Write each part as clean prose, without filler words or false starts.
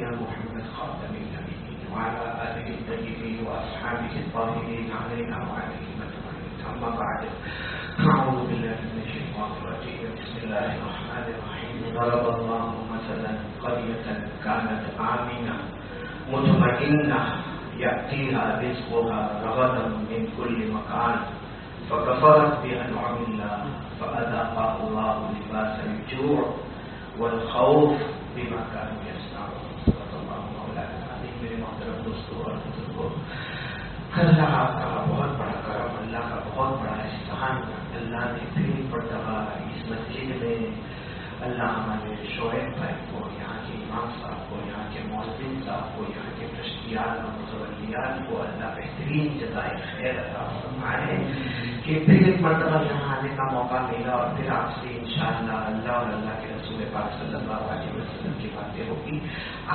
نبينا محمد خاتم النبيين وعلى آله الطيبين وأصحابه الطاهرين علينا وعليهم أجمعين. أما بعد، أعوذ بالله من الشيطان الرجيم. بسم الله الرحمن الرحيم. ضرب الله مثلا قرية كانت آمنة مطمئنة يأتيها رزقها رغدا من كل مكان فكفرت بأنعم الله فأذاقها الله لباس الجوع والخوف بما كانوا يصنعون. صدق الله مولانا العظيم. میرے محترم دوستوں اور بزرگوں، اللہ کا بہت بڑا کرم، اللہ کا بہت بڑا احسان، اللہ نے پھر مرتبہ اس مسجد میں اللہ ہمارے شعیب بھائی کو، یہاں کے امام صاحب کو، یہاں کے مؤذن صاحب کو، یہاں کے ٹرسٹیان اور متولیات کو اللہ بہترین جزائے خیر عطا فرمائے کہ پھر ایک مرتبہ یہاں آنے کا موقع ملا اور پھر آپ سے انشاءاللہ اللہ اور اللہ کے رسول پاک صلی اللہ علیہ وسلم کی باتیں ہوگی.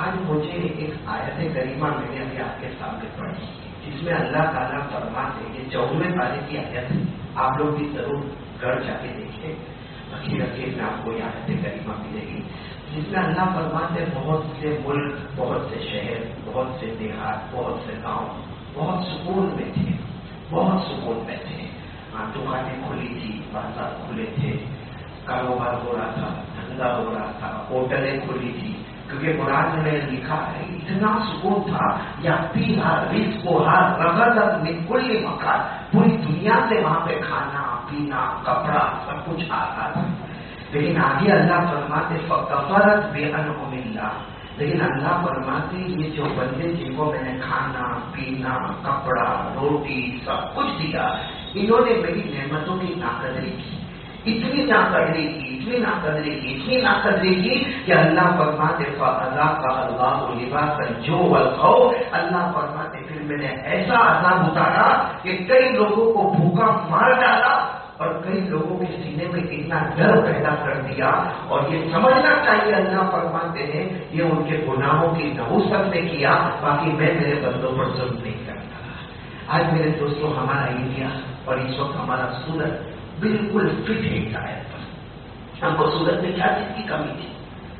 آج مجھے ایک آیت کریمہ میں نے ابھی آپ کے سامنے پڑھی جس میں اللہ تعالیٰ فرماتے ہیں، 14ویں پارے کی آیت، آپ لوگ بھی ضرور گھر جا کے دیکھیں، اخیر میں آپ کو یہ آیت کریمہ ملے گی جس میں اللہ فرماتے بہت سے ملک، بہت سے شہر، بہت سے دیہات، بہت سے گاؤں بہت سکون میں تھے، بہت سکون میں تھے. دکانیں کھلی تھی، بازار کھلے تھے، کاروبار ہو رہا تھا، دھندا ہو رہا تھا، ہوٹلیں کھلی تھی، کیونکہ قرآن میں لکھا ہے اتنا سکون تھا یا پیہا رزقھا رغدا من کل مکان، پوری دنیا سے وہاں پہ کھانا پینا کپڑا سب کچھ آتا تھا. لیکن آگے اللہ فرماتے فکفرت بانعم اللہ، لیکن اللہ فرماتے یہ جو بندے جن کو میں نے کھانا پینا کپڑا روٹی سب کچھ دیا، انہوں نے میری نعمتوں کی ناقدری کی، اتنی ناقدری کی، اتنی ناقدری کی، اتنی ناقدری کی کہ اللہ فرماتے فَأَذَاقَهَا اللَّهُ لِبَاسَ الْجُوعِ وَالْخَوْفِ، اللہ فرماتے پھر میں نے ایسا عذاب اتارا کہ کئی لوگوں کو بھوکا مار ڈالا اور کئی لوگوں کے سینے میں اتنا ڈر پیدا کر دیا. اور یہ سمجھنا چاہیے اللہ فرماتے ہیں یہ ان کے گناہوں کی نحوست نے کیا، باقی میں میرے بندوں پر ظلم نہیں کرتا. آج میرے دوستوں ہمارا انڈیا اور اس وقت ہمارا سورت بالکل فٹ ہے شاید پر. ہم کو سورت میں کیا چیز کی کمی تھی؟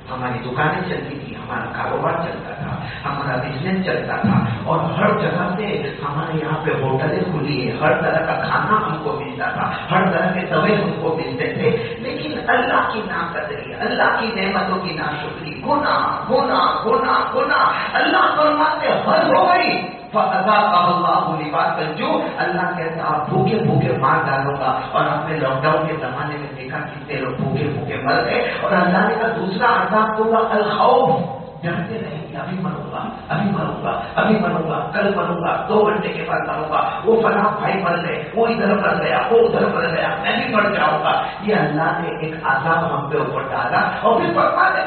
ہماری دکانیں چلتی تھی، ہمارا کاروبار چلتا تھا، ہمارا بزنس چلتا تھا اور ہر جگہ سے ہمارے یہاں پہ ہوٹلیں کھلی ہے، ہر طرح کا کھانا ہم کو ملتا تھا، ہر طرح کے دوے ہم کو ملتے تھے. لیکن اللہ کی ناقدری، اللہ کی نعمتوں کی ناشکری، گناہ گناہ گناہ گناہ، اللہ فرماتے حد ہو گئی. فَأَذَاقَهَا اللَّهُ لِبَاسَ الْجُوعِ، اللہ کہتا آپ بھوکے بھوکے مار ڈالوں گا. اور آپ نے لاک ڈاؤن کے زمانے میں دیکھا کتنے لوگ بھوکے بھوکے مر گئے. اور اللہ نے کہا دوسرا عذاب دوں گا الخوف، ڈرتے رہیں گے ابھی مروں گا، ابھی مروں گا، ابھی مروں گا، کل مروں گا، 2 گھنٹے کے بعد مروں گا، وہ فلاں بھائی مر گئے، وہ ادھر مر گیا، وہ ادھر مر گیا، میں بھی مر جاؤں گا. یہ اللہ نے ایک عذاب ہم پہ اوپر ڈالا. اور پھر فرماتے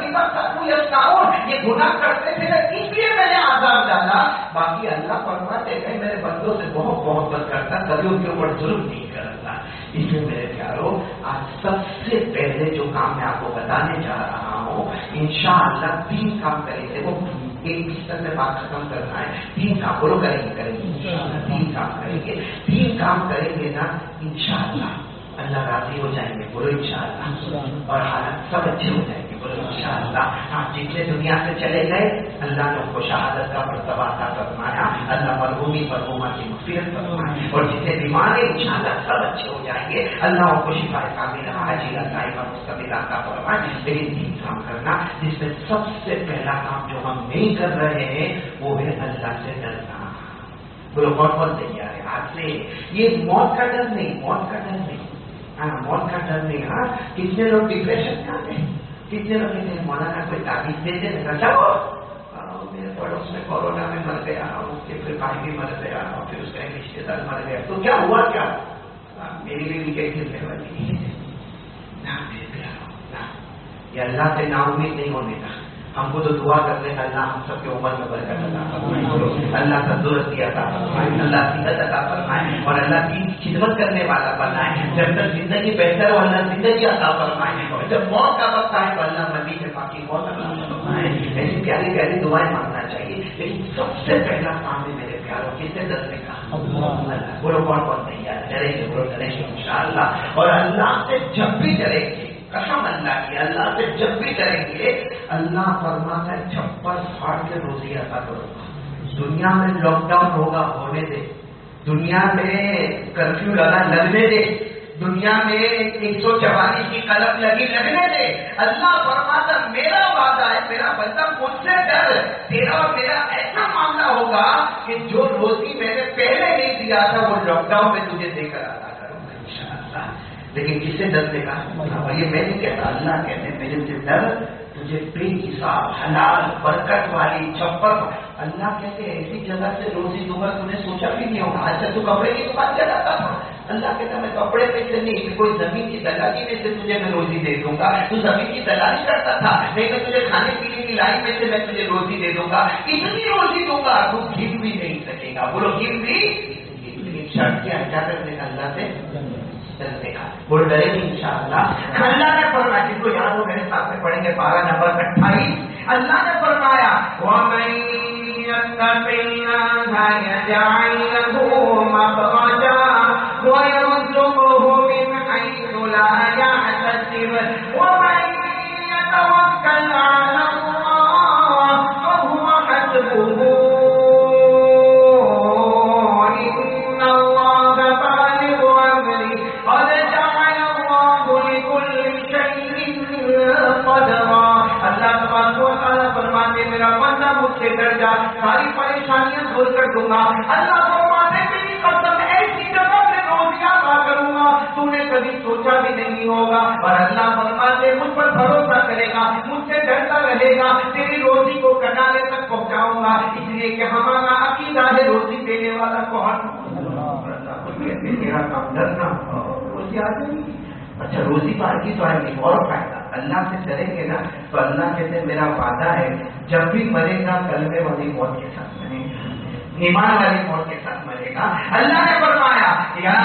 یہ گناہ کرتے تھے اس لیے میں نے عذاب ڈالا. باقی اللہ فرماتے ہیں میرے بندوں سے بہت محبت کرتا، کبھی ان کے اوپر ظلم نہیں کرتا. اس لیے میرے پیاروں آج سب سے پہلے جو کام میں آپ کو بتانے جا رہا ہوں انشاءاللہ 3 کام کریں گے. وہ ایک بستر میں بات ختم کرنا ہے. 3 کام بولو کریں گے 3 کام کریں گے. 3 کام کریں گے نا انشاءاللہ اللہ راضی ہو جائیں گے. بولو انشاءاللہ. اور حالات سب اچھے ہو جائیں گے. بولو انشاءاللہ. جتنے دنیا سے چلے گئے اللہ نے ان کو شہادت کا مرتبہ عطا فرمایا. اللہ مرحومی مرحومہ کی مغفرت فرمائے. اور جتنے بیمار ہیں انشاءاللہ سب اچھے ہو جائیں گے. اللہ ان کو شفا کاملہ عاجلہ دائمہ مستمرہ عطا فرمائے. لیکن 3 کام کرنا جس میں سب سے پہلا کام جو ہم نہیں کر رہے ہیں وہ ہے اللہ سے ڈرنا. بولو بہت تیار ہے آج سے. یہ موت کا ڈر نہیں، موت کا ڈر نہیں، موت کا ڈر نہیں. ہاں کتنے لوگ ڈپریشن میں آتے ہیں، کتنے لوگ کہتے ہیں مولانا کوئی تعبیذ دیتے ہیں، جاؤ میرے پڑوس میں کورونا میں مر گیا، اس کے پھر بھائی بھی مر گیا اور پھر اس کا ایک رشتے دار مر گیا، تو کیا ہوا کیا؟ میری بھی کیسی والی نہ میرے پیارو، یہ اللہ سے نا امید نہیں ہونے کا. ہم کو تو دعا کرتے ہیں اللہ ہم سب کے عمر میں برکت عطا فرمائے، اللہ تندرستی عطا فرمائے، اللہ صحت عطا فرمائے اور اللہ کی خدمت کرنے والا بنائے. جب تک زندگی بہتر ہو اللہ زندگی عطا فرمائے اور جب موت کا وقت آئے تو اللہ نبی کے باقی موت عطا فرمائے. ایسی پیاری پیاری دعائیں مانگنا چاہیے. لیکن سب سے پہلا کام ہے میرے پیاروں کس سے ڈرنے کا؟ اللہ. بولو کون تیار ڈریں گے؟ بولو ڈریں گے انشاءاللہ. اور اللہ سے جب بھی ڈریں گے، قسم اللہ کی، اللہ سے جب بھی ڈریں گے اللہ فرماتا ہے 56 پھاڑ کے روزی عطا کروں گا. دنیا میں لاک ڈاؤن ہوگا، ہونے دے. دنیا میں کرفیو لگنے دے. دنیا میں 144 کی قلم لگنے دے. اللہ فرماتا میرا وعدہ ہے، میرا بندہ مجھ سے ڈر. تیرا اور میرا ایسا معاملہ ہوگا کہ جو روزی میں نے پہلے نہیں دیا تھا وہ لاک ڈاؤن میں تجھے دے کر ادا کروں گا انشاءاللہ. لیکن کس سے ڈرنے کا؟ یہ میں نہیں کہتا، اللہ کہتے ہیں میرے سے ڈر، تجھے بے حساب حلال برکت والی چھپر. اللہ کہتے ہیں ایسی جگہ سے روزی دوں گا تم نے سوچا بھی نہیں ہوگا. آج تک تو کپڑے کی دکان چلاتا تھا. اللہ کہتا میں کپڑے میں سے نہیں، کوئی زمین کی دلالی میں سے تجھے میں روزی دے دوں گا. تو زمین کی دلالی کرتا تھا، نہیں میں تجھے کھانے پینے کی لائن میں سے میں تجھے روزی دے دوں گا. اتنی روزی دوں گا تو گن بھی نہیں سکے گا. بولو گن بھی. شرط کیا کرنے کا؟ اللہ سے ڈرنے کا. وہ ڈرے گی انشاءاللہ. اللہ نے فرمایا، جس کو یاد ہو میرے ساتھ میں پڑھیں گے 12 نمبر 28. اللہ نے فرمایا وَمَن يَتَّقِ اللَّهَ يَجْعَل لَّهُ مَخْرَجًا وَيَرْزُقْهُ مِنْ حَيْثُ لَا يَحْتَسِبُ وَمَن يَتَوَكَّلْ عَلَى اللَّهِ فَهُوَ حَسْبُهُ إِنَّ اللَّهَ بَالِغُ أَمْرِهِ قَدْ جَعَلَ اللَّهُ لِكُلِّ شَيْءٍ قَدْرًا. اللہ تبارک و تعالیٰ فرماتے میرا بندہ مجھ سے ڈر جا، ساری پریشانیاں دور کر دوں گا. اللہ فرماتے میری قسم ایسی جگہ سے روزیاں عطا کروں گا تو نے کبھی سوچا بھی نہیں ہوگا. اور اللہ فرماتے مجھ پر بھروسہ کرے گا، مجھ سے ڈرتا رہے گا، تیری روزی کو کنارے تک پہنچاؤں گا. اس لیے کہ ہمارا عقیدہ ہے روزی دینے والا کون؟ میرا کام ڈرنا، روزی آ جائے گی. اچھا روزی تو آئے گی تو آئے گی. اور فائدہ اللہ سے ڈریں گے نا تو اللہ کہتے ہیں میرا وعدہ ہے جب بھی مرے گا کلمے والی موت کے ساتھ مرے گا، ایمان والی موت کے ساتھ مرے گا. اللہ نے فرمایا یا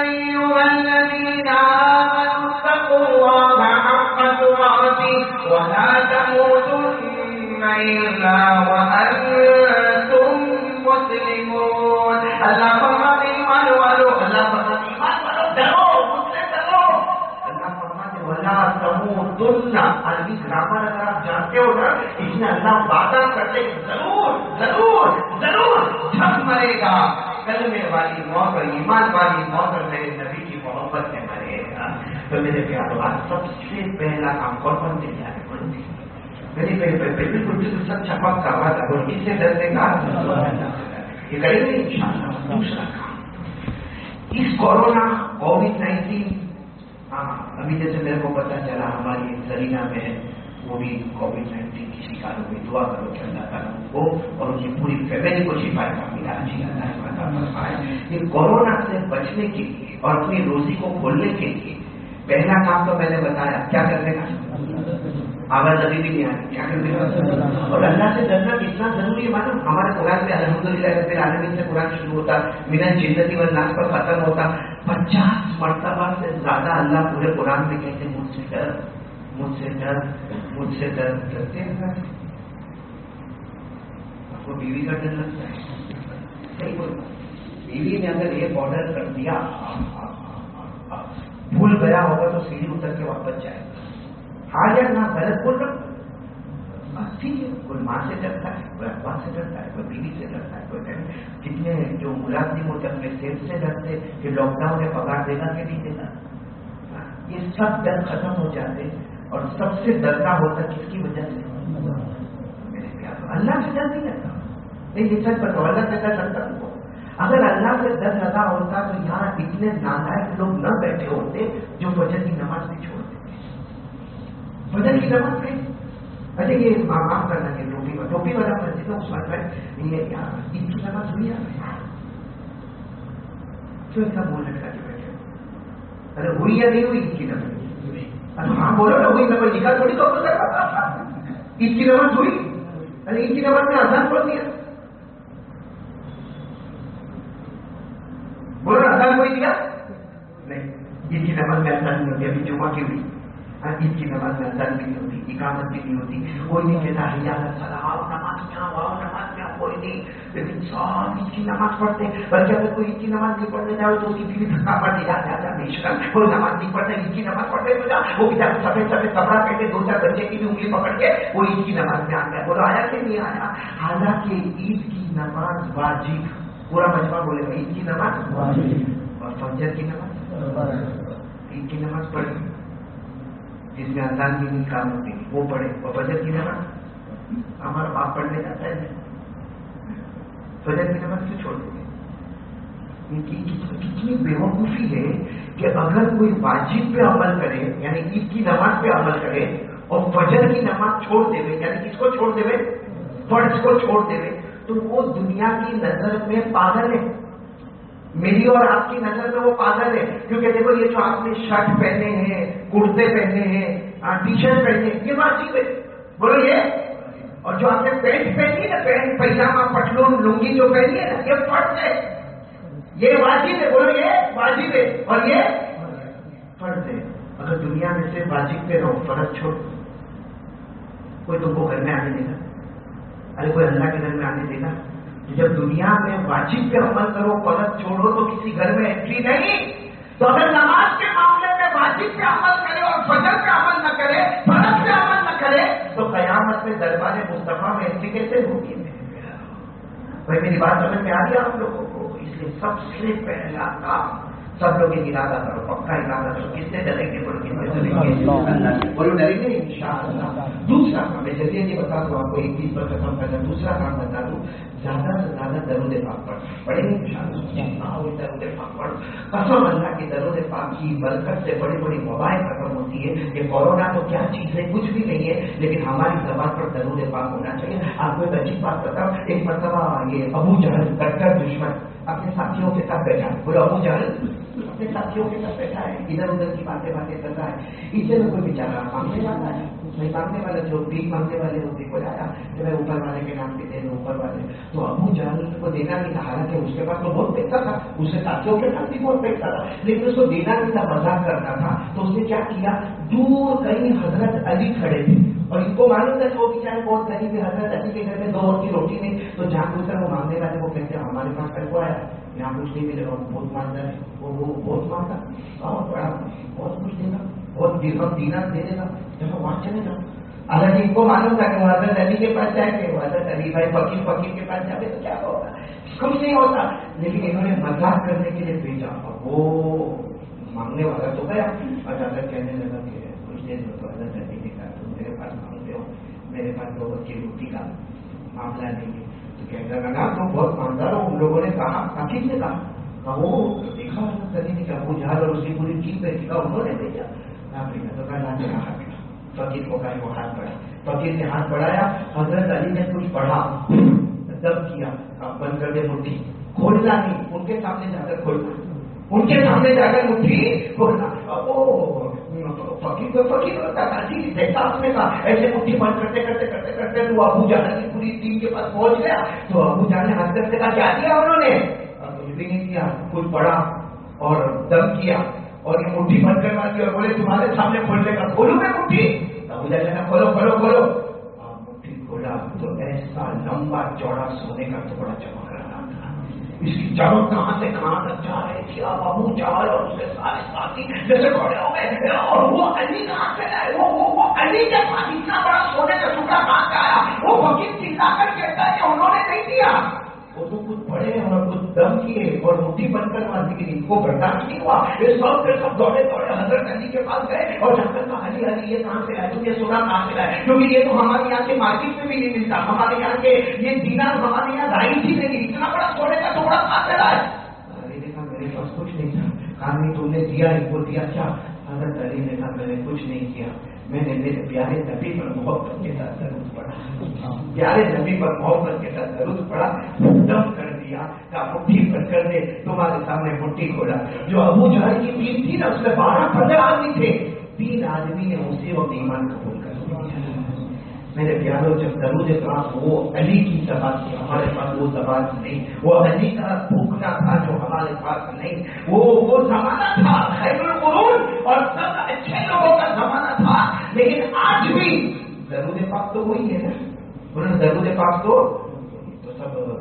ایھا الذین آمنوا اتقوا اللہ حق تقاته ولا تموتن الا وانتم مسلمون. اللہ فرماتے ایمان والو، اللہ فرماتے ایمان والو ڈرو، مجھ سے ڈرو. اللہ فرماتے ولا تموتن، عربی گرامر اگر آپ جانتے ہو نا، اس میں اللہ وعدہ کرتے ضرور ضرور ضرور جب مرے گا کلمے والی موت اور ایمان والی موت اور میرے نبی کی محبت میں مرے گا. تو میرے پیارو آج سب سے پہلا کام کون دے جائے بالکل سچا پکا وعدہ اور کس سے ڈرنے کا یہ کریں گے انشاءاللہ. دوسرا کام اس کورونا کووڈ-19، ابھی جیسے میرے کو پتا چلا ہماری زرینہ میں وہ بھی کووڈ-19 کی شکار ہوئی. دعا کرو کہ اللہ تعالیٰ کو اور ان کی پوری فیملی کو شفا ملا. یہ کورونا سے بچنے کے لیے اور اپنی روزی کو کھولنے کے لیے پہلا کام تو میں نے بتایا کیا کرنے کا. آواز ابھی بھی نہیں آتی. کیا کرنے کا؟ اور اللہ سے ڈرنا کتنا ضروری ہے معلوم. ہمارے قرآن میں الحمدللہ رب العالمین سے قرآن شروع ہوتا، من الجنۃ والناس پر ختم ہوتا. 50 مرتبہ سے زیادہ اللہ پورے قرآن میں کہتے مجھ سے ڈر، مجھ سے ڈر، مجھ سے ڈر. ڈرتے ہیں آپ کو بیوی کا ڈر لگتا ہے؟ صحیح بولتا. بیوی نے اگر ایک آرڈر کر دیا بھول گیا ہوگا تو سیڑھی اتر کے واپس جائے گا. حاجت نہ غلط بول رہا ٹھیک ہے. کوئی ماں سے ڈرتا ہے، کوئی ابا سے ڈرتا ہے، کوئی بیوی سے ڈرتا ہے، کوئی کتنے جو ملازم ہوتے اپنے سیل سے ڈرتے کہ لاک ڈاؤن میں پگار دے گا کہ نہیں دے گا. یہ سب ڈر ختم ہو جاتے اور سب سے ڈرنا ہوتا کس کی وجہ سے؟ میرے پیار اللہ سے ڈر نہیں لگتا. نہیں یہ سچ بتاؤ اللہ سے ڈر لگتا ان کو. اگر اللہ سے ڈر لگا ہوتا تو یہاں اتنے نالائق لوگ نہ بیٹھے ہوتے جو فجر کی نماز بھی چھوڑ دیتے. فجر کی نماز میں اچھا یہ معاف کرنا ہے ٹوپی والا مسجد میں عثمان بھائی یہ عید کی نماز ہوئی کیوں اتنا بول لٹکا کے بیٹھے؟ ارے ہوئی یا نہیں ہوئی عید کی نماز؟ ہاں بولو نا ہوئی نماز نکال تھوڑی تو عید کی نماز ہوئی. ارے عید کی نماز میں اذان پڑھ دیا، بولو نا اذان کوئی دیا نہیں. عید کی نماز میں اذان نہیں ہوتی. ابھی جمعہ کی ہوئی عید کی نماز میں اذان بھی نہیں ہوتی، اقامت بھی نہیں ہوتی. کوئی نہیں کہتا حیا الصلاۃ، آؤ نماز میں آؤ، آؤ نماز میں آؤ. کوئی نہیں، لیکن سب عید کی نماز پڑھتے ہیں، بلکہ اگر کوئی عید کی نماز نہیں پڑھنے جاؤ تو اس کی بیوی دھکا پڑ جاتا بے شکل، کوئی نماز نہیں پڑھتا عید کی نماز پڑھتے تو جا، وہ بیچارہ سفید سفید کپڑا پہنتے، دو چار بچے کی بھی انگلی پکڑ کے وہ عید کی نماز میں آ گیا، بولو آیا کہ نہیں آیا؟ حالانکہ عید کی نماز واجب، پورا مجمع بولے گا عید کی نماز واجب، اور فجر کی نماز، عید کی نماز پڑھی جس میں اذان کی نہیں کام ہوتی وہ پڑھے، اور فجر کی نماز ہمارا باپ پڑھنے جاتا ہے، فجر کی نماز کیوں چھوڑ دیں گے؟ کتنی بیوقوفی ہے کہ اگر کوئی واجب پہ عمل کرے یعنی عید کی نماز پہ عمل کرے اور فجر کی نماز چھوڑ دے یعنی کس کو چھوڑ دے؟ فرض کو چھوڑ دے تو وہ دنیا کی نظر میں پاگل ہے، میری اور آپ کی نظر میں وہ پاگل ہے، کیونکہ دیکھو یہ جو آپ نے شرٹ پہنے ہیں، کرتے پہنے ہیں، ٹی شرٹ پہنے ہیں، یہ واجب ہے، بولو یہ، اور جو آپ نے پینٹ پہنی ہے نا، پینٹ پیجامہ پٹلون لنگی جو پہنی ہے نا، یہ فرض ہے، یہ واجب ہے، بولو یہ واجب ہے اور یہ فرض ہے۔ اگر دنیا میں سے واجب پہ رہو، فرض چھوڑ، کوئی تم کو گھر میں آنے دے گا؟ ارے کوئی اللہ کے گھر میں آنے دے گا؟ جب دنیا میں واجب پہ عمل کرو، فرض چھوڑو تو کسی گھر میں انٹری نہیں۔ تو اگر نماز کے معاملے میں واجب پہ عمل کرے اور فجر پہ عمل نہ کرے، فرض پہ عمل نہ کرے، تو قیامت میں دربار مصطفیٰ میں انٹری کیسے ہوگی؟ بھائی میری بات سمجھ میں آ گئی آپ لوگوں کو؟ اس لیے سب سے پہلا کام سب لوگ ارادہ کرو، پکا ارادہ کرو، کس سے ڈریں گے؟ بولو کس سے ڈریں گے؟ اللہ سے بولو، ڈریں گے انشاءاللہ۔ دوسرا کام میں جلدی جلدی بتا دوں آپ کو، ایک چیز پر ختم کرنا، دوسرا کام بتا دوں، زیادہ سے زیادہ درود پاک پڑھیں گے انشاءاللہ، درود پاک پڑھو، قسم اللہ کے درود پاک کی برکت سے بڑی بڑی وبائیں ختم ہوتی ہے۔ یہ کورونا تو کیا چیز ہے، کچھ بھی نہیں ہے، لیکن ہماری زبان پر درود پاک ہونا چاہیے۔ آپ کو ایک اچھی بات بتاؤں، ایک مرتبہ یہ ابو جہل کٹر دشمن اپنے ساتھیوں کے ساتھ بیٹھا، بولو ابو جہل اپنے ساتھیوں کے ساتھ بیٹھا ہے، ادھر ادھر کی باتیں کر رہا ہے، اسے میں کوئی بیچارہ مانگنے والا ہے، نہیں مانگنے والا جو بھیک مانگنے والے ہوتے کو لایا کہ میں اوپر والے کے نام پہ دے دوں، اوپر والے، تو ابو جہل کو دینا نہیں تھا، حالانکہ اس کے پاس تو بہت پیسہ تھا، اس کے ساتھیوں کے پاس بھی بہت پیسہ تھا، لیکن اس کو دینا نہیں تھا، مذاق کرنا تھا، تو اس نے کیا کیا، دور کہیں حضرت علی کھڑے تھے اور ان کو معلوم تھا کہ وہ بیچارے بہت غریب ہے، حضرت علی کے گھر میں 2 وقت کی روٹی نہیں، تو جان بوجھ کر وہ مانگنے والے وہ کہتے ہیں ہمارے پاس پیسہ آیا، یہاں کچھ نہیں ملے گا، بہت مانگتا ہے، وہ بہت مانگتا، بہت بڑا، بہت کچھ دے گا، بہت درہم دینار دے دے گا، جب وہاں چلے جاؤ۔ حالانکہ ان کو معلوم تھا کہ وہ حضرت علی کے پاس جائیں گے، وہ حضرت علی بھائی فقیر کے پاس جائیں گے تو کیا ہوگا، کچھ نہیں ہوتا، لیکن انہوں نے مذاق کرنے کے لیے بھیجا، وہ مانگنے والا تو گیا، اور حضرت کہنے لگا کہ کچھ دیر میں تو حضرت علی نے کہا تم میرے پاس مانگتے ہو، میرے پاس 2 وقت کی روٹی کا معاملہ نہیں ہے، تو کہنے لگا تم بہت مانگتا رہو۔ ان لوگوں نے کہا، عقیل نے کہا، وہ دیکھا حضرت علی نے کہ ابو جہل اور اس کی پوری ٹیم پہ ٹھیکا انہوں نے بھیجا، تو کہا میرا ہاتھ بڑھا، فقیر کو کہا وہ ہاتھ بڑھا، فقیر نے ہاتھ بڑھایا، حضرت علی نے کچھ پڑھا، دب کیا، اب بند کر دے مٹھی، کھولنا نہیں، ان کے سامنے جا کر کھولنا، ان کے سامنے جا کر مٹھی کھولنا، فقیر ہوتا تھا جی، دیکھا اس نے کہا ایسے مٹھی بند کرتے کرتے کرتے کرتے تو ابو جہل کی پوری ٹیم کے پاس پہنچ گیا، تو ابو جہل نے حضرت سے کہا کیا کیا انہوں نے؟ کچھ بھی نہیں کیا، کچھ پڑھا اور دم کیا اور یہ مٹھی بند کروا دی اور بولے تمہارے سامنے کھولنے کا، کھولوں میں مٹھی؟ ابو جہل نے کہا کھولو کھولو کھولو، مٹھی کھولا تو ایسا لمبا چوڑا سونے کا ٹکڑا چمک رہا تھا، اس کی چمک کہاں سے کہاں تک جا رہی تھی، اب ابو جہل اور اس کے سارے ساتھی جیسے کھڑے ہو گئے، اور وہ علی کہاں سے آئے، وہ علی کے پاس اتنا بڑا سونے کا ٹکڑا کہاں سے آیا؟ وہ فقیر چلا کر کہتا ہے کہ انہوں نے نہیں دیا، وہ تو کچھ پڑے اور کچھ دم کیے اور مٹھی بند کروا دی، لیکن ان کو برداشت نہیں ہوا، یہ سب کے سب دوڑے دوڑے حضرت علی کے پاس گئے اور جا کر کہا علی علی یہ کہاں سے آئے، تم یہ سونا کہاں سے آئے، کیونکہ یہ تو ہمارے یہاں کے مارکیٹ میں بھی نہیں ملتا، ہمارے یہاں کے یہ دینار ہمارے یہاں رائج ہی نہیں، اتنا بڑا سونے کا ٹکڑا کہاں سے آئے؟ علی نے کہا میرے پاس کچھ نہیں تھا، کہا نہیں تم نے دیا، ان کو دیا کیا؟ حضرت علی نے کہا میں نے کچھ نہیں کیا، میں نے میرے پیارے نبی پر محبت کے ساتھ درود پڑھا، پیارے نبی پر محبت کے ساتھ درود پڑھا، دم کر دیا، کہا مٹھی بند کر دے، تمہارے سامنے مٹھی کھولا۔ جو ابو جہل کی ٹیم تھی نا، اس میں 12-15 آدمی تھے، 3 آدمی نے اسی وقت ایمان قبول کر لیا۔ میرے پیاروں جب درود پاک وہ علی کی زبان تھی، ہمارے پاس وہ زبان نہیں، وہ علی کا بھوکنا تھا جو ہمارے پاس نہیں، وہ زمانہ تھا خیر القرون اور سب اچھے لوگوں کا زمانہ تھا، لیکن آج بھی درود پاک تو وہی ہے نا، انہوں نے درود پاک تو سب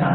4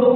2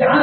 4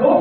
2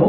2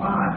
5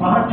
5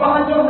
5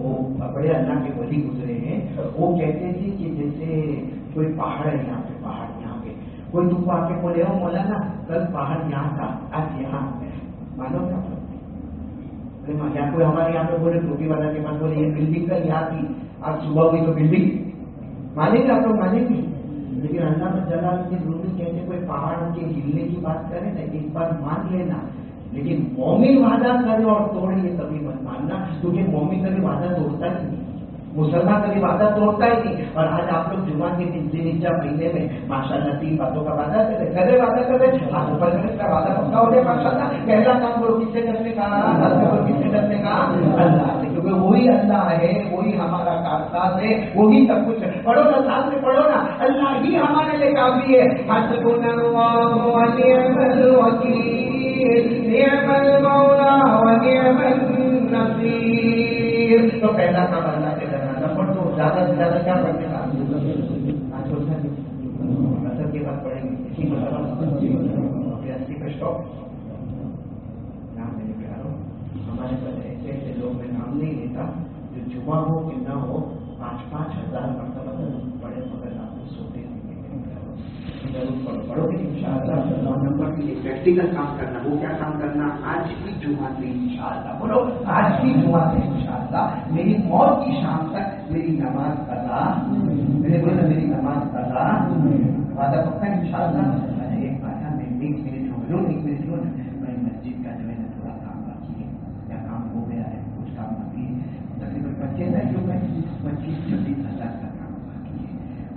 وہ بڑے اللہ کے ولی گزرے ہیں، وہ کہتے تھے کہ جیسے کوئی پہاڑ ہے یہاں پہ، پہاڑ یہاں پہ کوئی تم کو آ کے بولے ہو مولانا کل پہاڑ یہاں تھا آج یہاں ہے، مانو گے آپ لوگ؟ یا کوئی ہمارے یہاں پہ بولے ٹوپی والا کے پاس بولے یہ بلڈنگ کا یہاں تھی، آج صبح ہوئی تو بلڈنگ، مانیں گے آپ لوگ؟ مانیں گے؟ لیکن اللہ جلال کے رومی کہتے کوئی پہاڑ کے ہلنے کی بات کرے نا ایک بار مان لینا، لیکن مومن وعدہ کرے اور توڑے یہ کبھی مت ماننا، کیونکہ مومن کبھی وعدہ توڑتا ہی نہیں، مسلمان کبھی وعدہ توڑتا ہی نہیں۔ اور آج آپ لوگ جمعہ کے دن دنچا مہینے میں ماشاءاللہ 3 باتوں کا وعدہ کرے وعدہ کرے ہاتھ اوپر کرنے کا وعدہ پکا ہو جائے ماشاءاللہ۔ پہلا کام کرو کس سے کرنے کا؟ کس سے کرنے کا؟ اللہ سے، کیونکہ وہی اللہ ہے، وہی ہمارا کارساز ہے، وہی سب کچھ ہے۔ پڑھو نا ساتھ میں پڑھو نا، اللہ ہی ہمارے لیے کافی ہے۔ حسبنا اللہ ونعم الوکیل نعم المولا ونعم النصیر۔ تو پہلا کام اللہ سے کرنا تھا، پڑھ تو زیادہ سے زیادہ کیا پڑھنے کا؟ آج اثر کے بعد پڑھیں گے اسی اسی کا اسٹاپ نام میرے پیاروں، ہمارے پاس ایسے ایسے لوگ میں نام نہیں لیتا جو جمعہ ہو کہ نہ ہو 5,000 مرتبہ پڑھے مگر آپ کو سوتے نہیں ضرور پڑھو گے انشاءاللہ۔ نمبر کے لیے پریکٹیکل کام کرنا، وہ کیا کام کرنا؟ آج کی جمعہ سے انشاءاللہ، بولو آج کی جمعہ سے انشاءاللہ میری موت کی شام تک میری نماز قضا، میری نماز قضا، وعدہ پکا انشاءاللہ۔ ایک بات ہے، میں 1 منٹ ہو نا میں مسجد کا جو ہے نا تھوڑا کام باقی ہے، یا کام ہو گیا ہے، کچھ کام باقی ہے، تقریباً 25,000 کا کام باقی ہے۔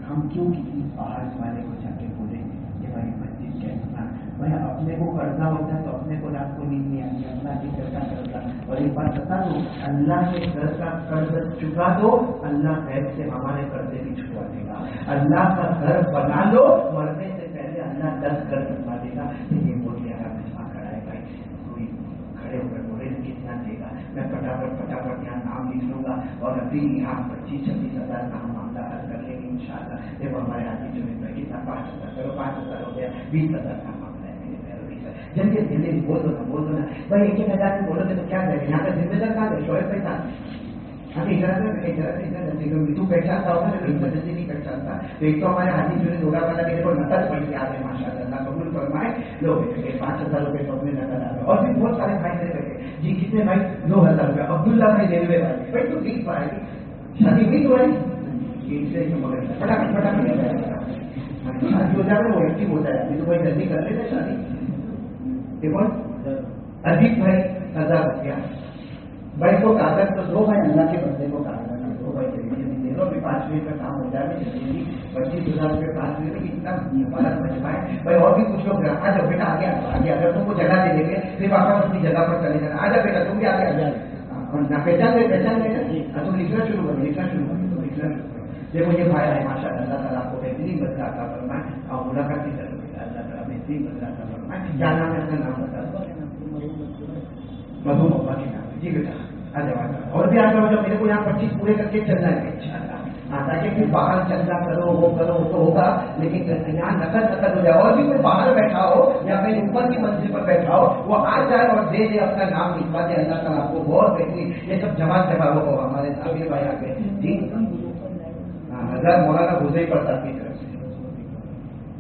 ہم کیوں کسی باہر والے کو جا کے بولے کہ بھائی مسجد کیسا، بھائی اپنے کو قرضہ ہوتا ہے تو اپنے کو رات کو نیند نہیں آتی، اللہ کی گھر کا قرضہ۔ اور ایک بات بتا دو، اللہ کے گھر کا قرض چکا دو، اللہ غیب سے ہمارے قرضے بھی چکا دے گا۔ اللہ کا گھر بنا لو، مرنے سے پہلے اللہ 10 گھر بنوا دے گا۔ یہ بولیے اگر مجمع کھڑا ہے بھائی، کوئی کھڑے ہو کر بولے کتنا دے گا، میں پٹافٹ یہاں نام لکھ لوں گا اور ابھی یہاں 25-26 ہزار کا ہم معاملہ حل کر لیں گے انشاءاللہ۔ دیکھو ہمارے آدمی جو ہے کتنا 5,000 کرو، 5,000 ہو گیا، 20,000 کا معاملہ ہے میرے پیاروں۔ جلدی جلدی بول دو نا بھائی، 1,000 میں بولو گے تو کیا کرے؟ یہاں کا ذمہ دار کہاں ہے؟ شعیب بھائی تھا، تو پہچانتا ہوگا نا، اس وجہ سے نہیں پہچانتا۔ تو ایک تو ہمارے حاجی جو ہے دوڑا والا میرے کو نقل پڑھ کے آتے ماشاء اللہ قبول فرمائے، لو 5,000 روپئے تو اپنے نقل آ گئے۔ اور بھی بہت سارے بھائی میرے بیٹھے جی کتنے بھائی 2,000 روپئے، عبداللہ بھائی ریلوے بھائی، بھائی تو دیکھ پائے شادی ہوئی تو فٹافٹ شادی ہو جائے وہ ایکٹیو ہو جائے، ابھی تو بھائی جلدی کر لیتے شادی۔ دیکھو ادھک بھائی 1,000 روپیہ، بھائی کو کاغذ تو دو، بھائی اللہ کے بندے کو کاغذ دو، بھائی جلدی دے دو، ابھی 5 منٹ کا کام ہو جائے، جلدی 25,000 روپئے 5 منٹ میں اتنا مبارک بچوائے۔ بھائی اور بھی کچھ لوگ آ جاؤ بیٹا آگے آگے، اگر تم کو جگہ دے دیں گے پھر واپس اپنی جگہ پر چلے جانا، آ جا بیٹا تم بھی آگے آ جائے، پہچان گئے تم لکھنا شروع کرو، لکھنا شروع کرو۔ دیکھو یہ بھائی ہے ماشاء اللہ، اللہ تعالیٰ آپ کو بہترین بدلا عطا فرمائے اور ملاقات کی ضرورت ہے، اللہ تعالیٰ بہترین بدلا عطا فرمائے۔ کیا نام ہے اپنا نام بتا دو؟ مدھو ابا کے نام ہے جی بیٹا، آ جاؤ اور بھی آ جاؤ، میرے کو یہاں 25 پورے کر کے چلنا ہے انشاءاللہ، تاکہ پھر باہر چلنا کرو وہ کرو وہ تو ہوگا، لیکن یہاں نقل ہو جائے۔ اور بھی کوئی باہر بیٹھا ہو یا کہیں اوپر کی منزل پر بیٹھا ہو وہ آ جائے اور دے دے اپنا نام لکھوا دے، اللہ تعالیٰ آپ کو بہت بہترین یہ سب جماعت ہو ہمارے عامر بھائی آ گئے جی، حضرت مولانا حذیفہ پڑتا کی طرف سے،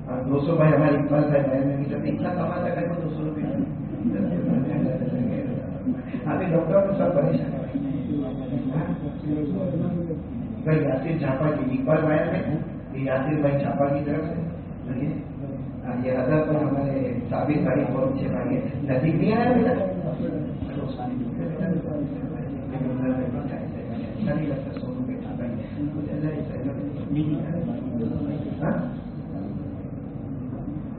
اور 200 بھائی ہمارے اقبال بھائی بہن میں بھی اتنا کماتا ہے کہ 200 روپئے ابھی ڈاکٹر کو سب پریشان بھائی یاسر چھاپا کی اقبال بھائی میں یہ یاسر بھائی چھاپا کی طرف سے، یہ حضرت پر ہمارے ثابت بھائی بہت اچھے بھائی ہے، نزدیک نہیں آیا بیٹا نہیں لگتا 100 روپئے چھاپا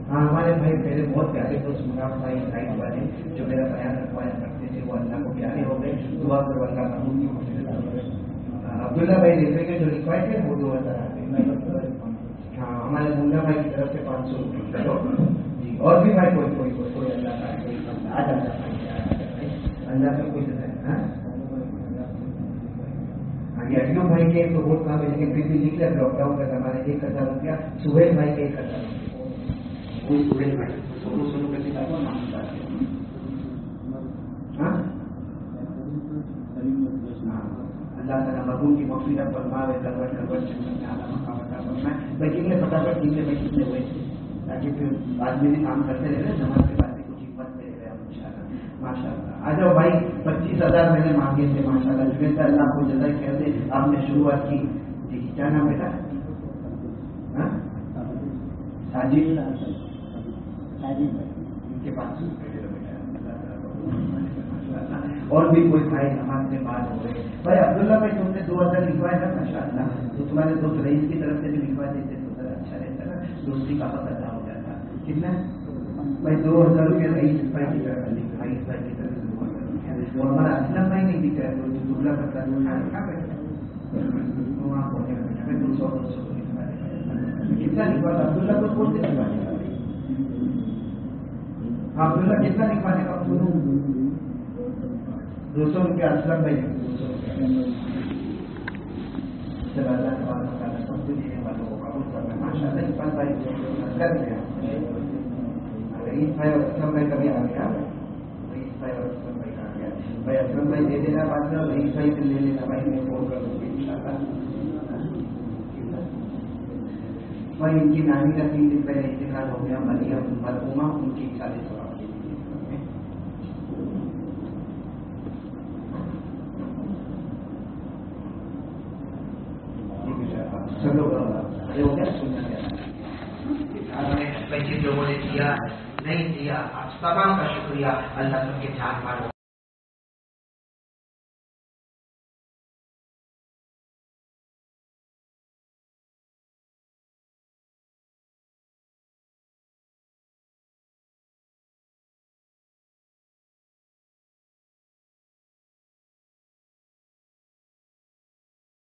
ہاں ہمارے بھائی پہلے بہت پیارے دوست مناف بھائی رائٹ والے جو میرا بیان رکھوایا کرتے تھے وہ اللہ کو پیارے ہو گئے، دعا کرو اللہ قبول کی کوشش۔ عبداللہ بھائی ریلوے کے جو لکھوائے تھے وہ 2,000 آتے، ہاں ہمارے منا بھائی کی طرف سے 500 روپئے کرو جی، اور بھی بھائی کوئی اللہ کا کوئی آ جاتا بھائی اللہ کا کوئی ہاں یہ ایوب بھائی کے تو بہت کام ہے، لیکن پھر بھی لکھ لیا لاک ڈاؤن کا زمانے 1,000 روپیہ، سہیل بھائی کے 1,000 روپیہ، کوئی سہیل بھائی سولو کر کے اللہ تعالیٰ مرحوم کی مغفرت فرمائے، کروٹ جنت میں اعلیٰ مقام عطا فرمائے. بھائی کتنے فٹافٹ کتنے بھائی کتنے ہوئے تاکہ پھر آدمی بھی کام کرتے رہے، نماز کے بعد بھی کچھ ہمت دے رہے ان شاء اللہ. ماشاء اللہ. آ جاؤ بھائی. 25,000 میں نے مانگے تھے ماشاء اللہ. جنید اللہ کو جزائے خیر دے، آپ نے شروعات کی. کیا نام بیٹا؟ ساجد. ان کے پاس اور بھی کوئی بھائی نماز میں بات ہو گئے. بھائی عبداللہ بھائی تم نے 2,000 لکھوائے نا ماشاء اللہ، تو تمہارے دوست رئیس کی طرف سے بھی لکھوا دیتے تو ذرا اچھا رہتا نا، دوستی کا پتہ ادا ہو جاتا. کتنا بھائی 2,000 روپیہ رئیس بھائی کی طرف لکھا، رئیس بھائی کی طرف سے 2,000 روپیہ. اور ہمارا اسلم بھائی نہیں دکھ رہا ہے، جو دبلا کرتا ہے وہاں پہنچے گا 200 کتنا لکھوا تھا عبداللہ کو بولتے لکھوانے کا. عبداللہ کتنا لکھوانے کا؟ 200 روپیہ. اسلم بھائی 200 روپیہ. چل اللہ تبارک تعالیٰ سب کو دینے والوں کو قبول کرنا. ماشاء اللہ اقبال بھائی کر گیا. رئیس بھائی اور اسلم بھائی کبھی آ گیا. رئیس بھائی اور اسلم بھائی آ گیا. بھائی اسلم بھائی دے دینا بعد میں، رئیس بھائی سے لے لینا. بھائی میں فون کر دوں گی ان شاء اللہ. بھائی ان کی نانی کا 3 دن پہلے انتقال ہو گیا. مریم مرحومہ، ان کی 40 سال. چلو ہو گیا. لوگوں نے دیا نہیں دیا، تمام کا شکریہ. اللہ سب کے جان والوں